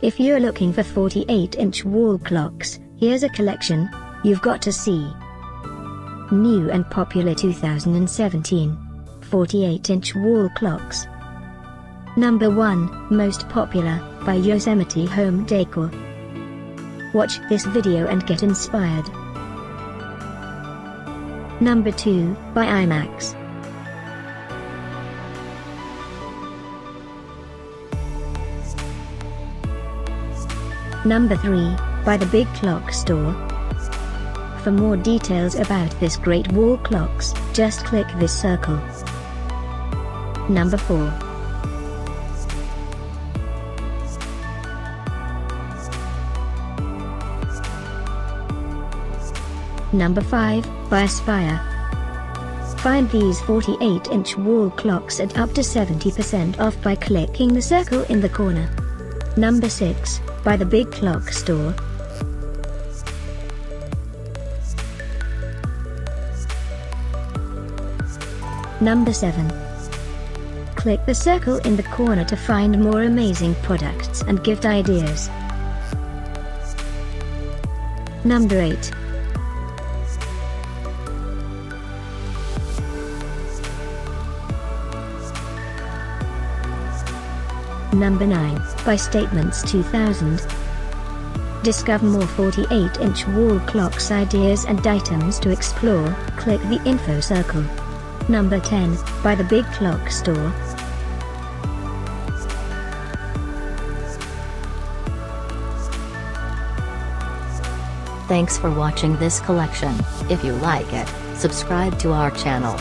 If you're looking for 48-inch wall clocks, here's a collection you've got to see. New and popular 2017 48-inch wall clocks. Number 1, Most Popular, by Yosemite Home Decor. Watch this video and get inspired. Number 2, by Imax. Number 3, by the Big Clock Store. For more details about this great wall clocks, just click this circle. Number 4. Number 5, by Aspire. Find these 48-inch wall clocks at up to 70% off by clicking the circle in the corner. Number 6, by the Big Clock Store. Number 7. Click the circle in the corner to find more amazing products and gift ideas. Number 8. Number 9, by Statements 2000. Discover more 48-inch wall clocks ideas and items to explore, click the info circle. Number 10, by the Big Clock Store. Thanks for watching this collection. If you like it, subscribe to our channel.